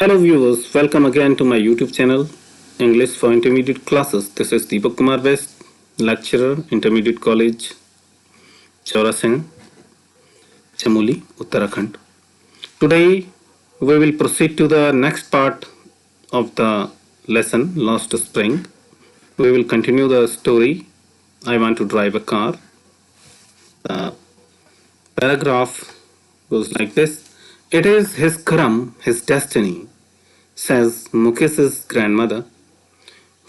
Hello viewers, welcome again to my YouTube channel, English for Intermediate Classes. This is Deepak Kumar West, lecturer, Intermediate College, Chaurasing, Chamoli, Uttarakhand. Today we will proceed to the next part of the lesson, Lost Spring. We will continue the story, I want to drive a car. The paragraph goes like this. It is his karam, his destiny, says Mukesh's grandmother,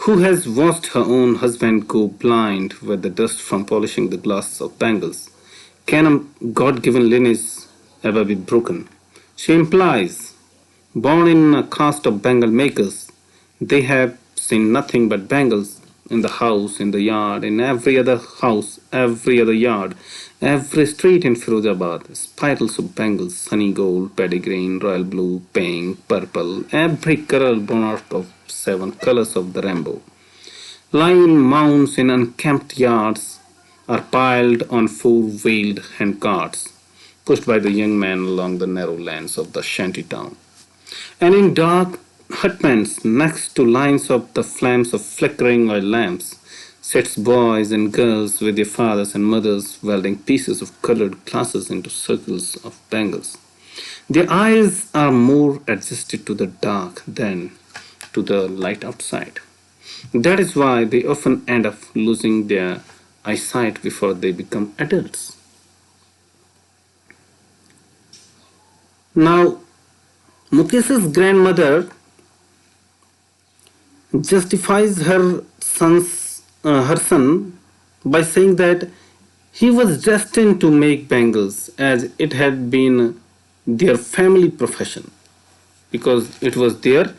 who has watched her own husband go blind with the dust from polishing the glass of bangles. Can a God given lineage ever be broken? She implies, born in a caste of bangle makers, they have seen nothing but bangles in the house, in the yard, in every other house, every other yard, every street in Firozabad. Spirals of bangles, sunny gold, paddy green, royal blue, pink, purple, every color born out of 7 colors of the rainbow. Lying in mounds in unkempt yards are piled on four-wheeled handcarts, pushed by the young men along the narrow lanes of the shanty town. And in dark hutments next to lines of the flames of flickering oil lamps sits boys and girls with their fathers and mothers welding pieces of colored glasses into circles of bangles. Their eyes are more adjusted to the dark than to the light outside. That is why they often end up losing their eyesight before they become adults. Now, Mukesh's grandmother justifies her son by saying that he was destined to make bangles as it had been their family profession because it was the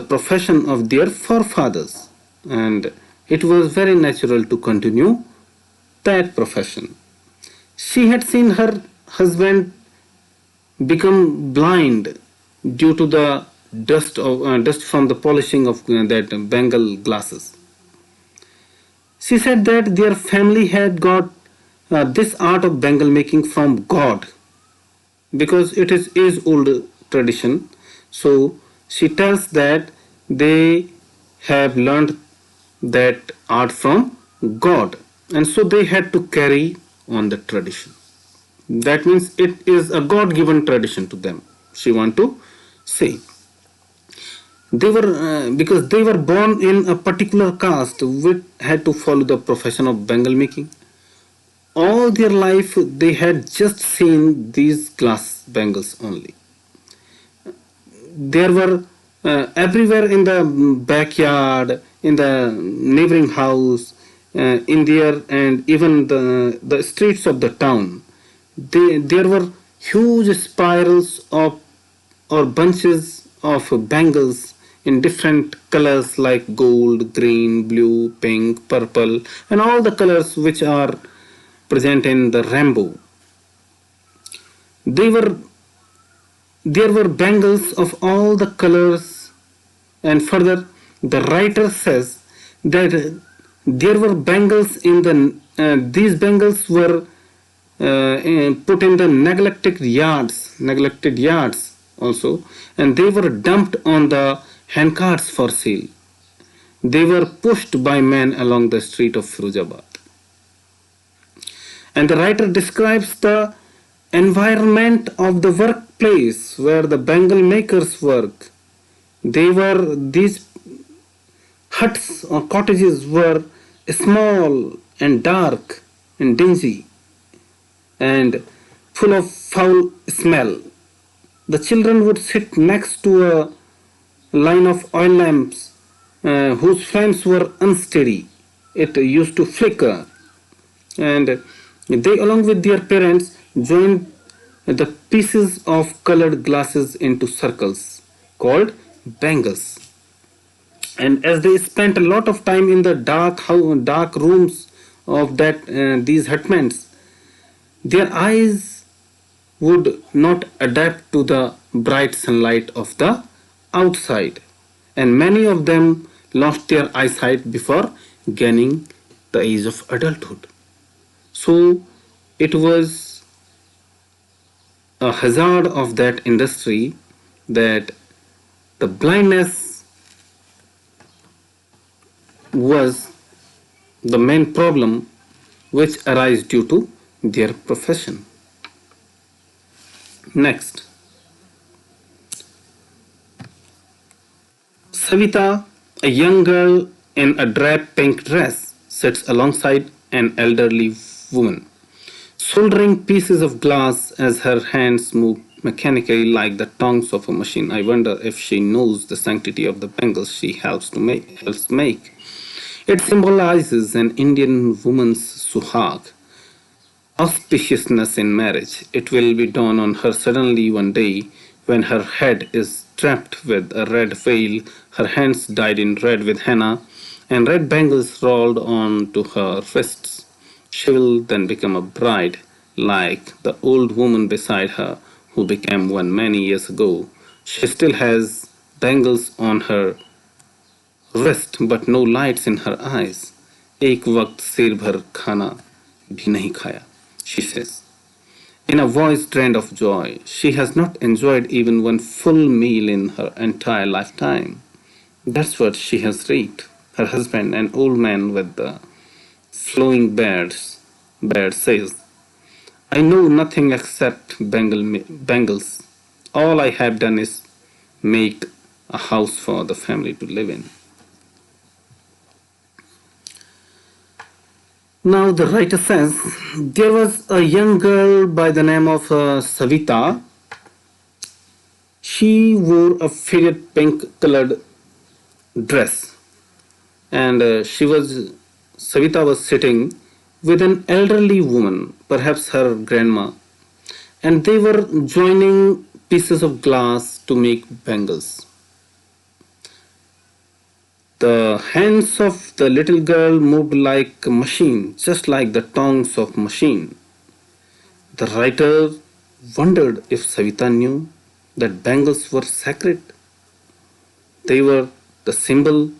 profession of their forefathers and it was very natural to continue that profession. She had seen her husband become blind due to the dust from the polishing of that Bengal glasses. She said that their family had got this art of Bengal making from God because it is age old tradition. So she tells that they have learned that art from God and so they had to carry on the tradition. That means it is a God given tradition to them, she want to say. They were because they were born in a particular caste which had to follow the profession of Bengal making. All their life they had just seen these glass bangles only. There were everywhere in the backyard, in the neighboring house, in there, and even the streets of the town. There were huge spirals of or bunches of bangles in different colors like gold, green, blue, pink, purple, and all the colors which are present in the rainbow. They were there were bangles of all the colors, and further, the writer says that there were bangles in the these bangles were put in the neglected yards also, and they were dumped on the handcarts for sale. They were pushed by men along the street of Firozabad. And the writer describes the environment of the workplace where the bangle makers work. These huts or cottages were small and dark and dingy and full of foul smell. The children would sit next to a line of oil lamps whose flames were unsteady. It used to flicker, and they, along with their parents, joined the pieces of colored glasses into circles called bangles. And as they spent a lot of time in the dark rooms of these hutments, their eyes would not adapt to the bright sunlight of the outside, and many of them lost their eyesight before gaining the age of adulthood. So it was a hazard of that industry that the blindness was the main problem which arise due to their profession. Next, Savita, a young girl in a drab pink dress, sits alongside an elderly woman, soldering pieces of glass as her hands move mechanically like the tongues of a machine. I wonder if she knows the sanctity of the bangles she helps make. It symbolizes an Indian woman's suhag, auspiciousness in marriage. It will be dawn on her suddenly one day when her head is trapped with a red veil, her hands dyed in red with henna, and red bangles rolled on to her wrists. She will then become a bride, like the old woman beside her who became one many years ago. She still has bangles on her wrist but no lights in her eyes. एक वक्त सिर भर खाना भी नहीं खाया, she says. In a voice drained of joy, she has not enjoyed even one full meal in her entire lifetime. That's what she has reaped. Her husband, an old man with the flowing beard, says, I know nothing except bangles. All I have done is make a house for the family to live in. Now the writer says, there was a young girl by the name of Savita. She wore a faded pink colored dress, and Savita was sitting with an elderly woman, perhaps her grandma, and they were joining pieces of glass to make bangles. The hands of the little girl moved like a machine, just like the tongues of machine. The writer wondered if Savita knew that bangles were sacred. They were the symbol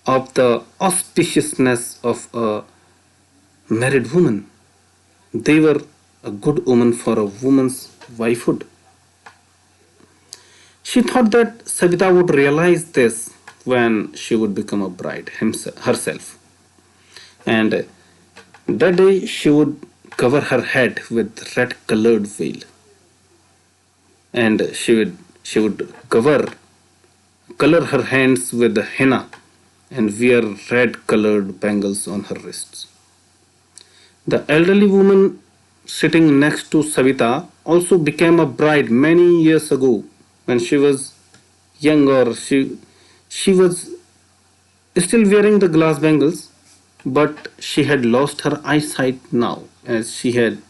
of the auspiciousness of a married woman. They were a good omen for a woman's wifehood. She thought that Savita would realize this when she would become a bride herself. And that day she would cover her head with red colored veil. And she would color her hands with henna and wear red colored bangles on her wrists. The elderly woman sitting next to Savita also became a bride many years ago when she was younger. She was still wearing the glass bangles, but she had lost her eyesight now as she had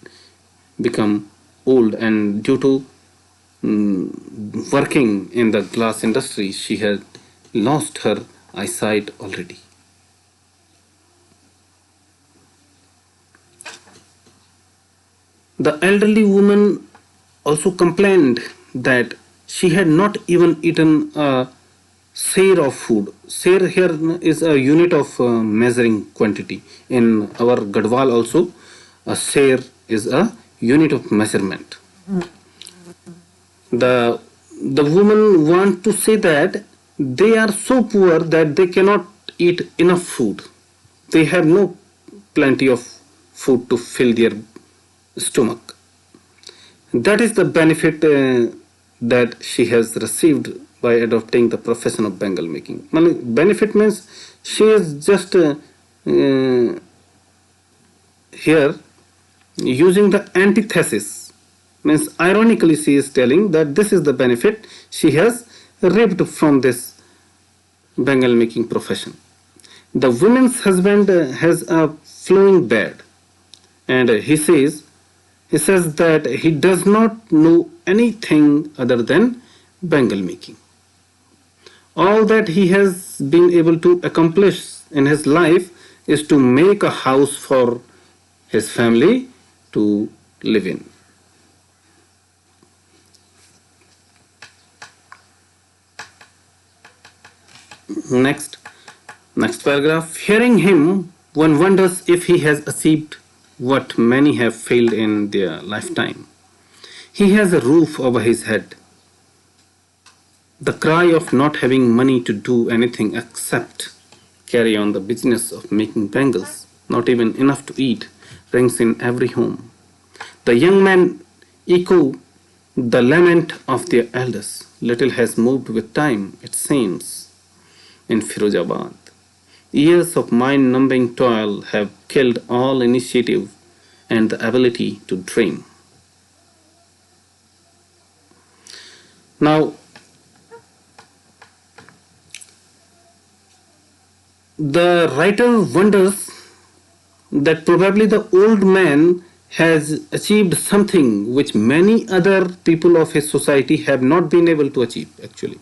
become old, and due to working in the glass industry, she had lost her eyesight already. The elderly woman also complained that she had not even eaten a share of food. Share here is a unit of measuring quantity. In our Gadwal also, a share is a unit of measurement. The woman want to say that they are so poor that they cannot eat enough food. They have no plenty of food to fill their stomach. That is the benefit that she has received by adopting the profession of bangle making. Benefit means she is just here using the antithesis. Means ironically she is telling that this is the benefit she has reaped from this bangle making profession. The woman's husband has a flowing beard, and he says that he does not know anything other than bangle making. All that he has been able to accomplish in his life is to make a house for his family to live in. Next paragraph. Hearing him, one wonders if he has achieved what many have failed in their lifetime. He has a roof over his head, The cry of not having money to do anything except carry on the business of making bangles, not even enough to eat, rings in every home. The young men echo the lament of their elders. Little has moved with time, it seems, in Firozabad. Years of mind-numbing toil have killed all initiative and the ability to dream. Now, the writer wonders that probably the old man has achieved something which many other people of his society have not been able to achieve actually.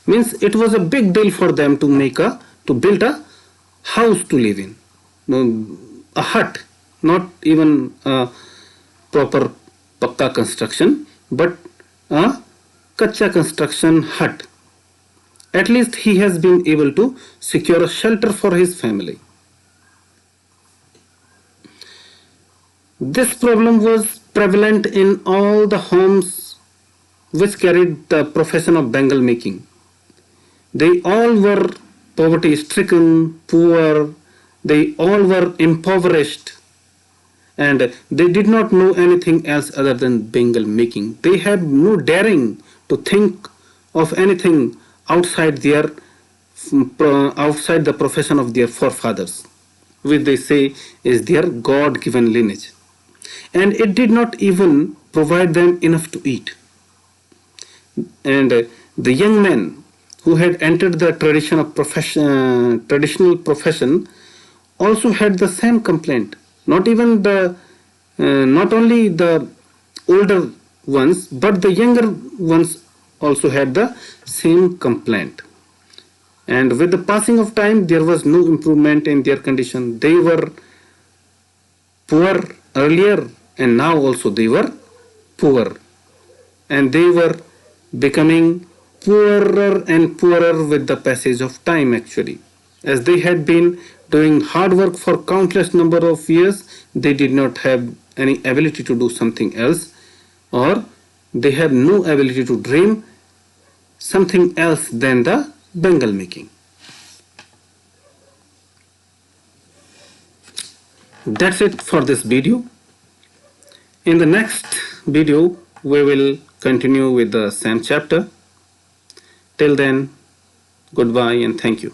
Means it was a big deal for them to build a house to live in. A hut, not even a proper pakka construction, but a kacha construction hut. At least he has been able to secure a shelter for his family. This problem was prevalent in all the homes which carried the profession of bangle making. They all were poverty stricken, poor, they all were impoverished, and they did not know anything else other than bangle making. They had no daring to think of anything outside outside the profession of their forefathers, which they say is their God-given lineage. And it did not even provide them enough to eat. And the young men who had entered the traditional profession also had the same complaint. Not only the older ones, but the younger ones also had the same complaint. And with the passing of time, there was no improvement in their condition. They were poor earlier, and now also they were poor. And they were becoming poorer and poorer with the passage of time actually. As they had been doing hard work for countless number of years, they did not have any ability to do something else, or they had no ability to dream something else than the bangle making. That's it for this video. In the next video, we will continue with the same chapter. Till then, goodbye and thank you.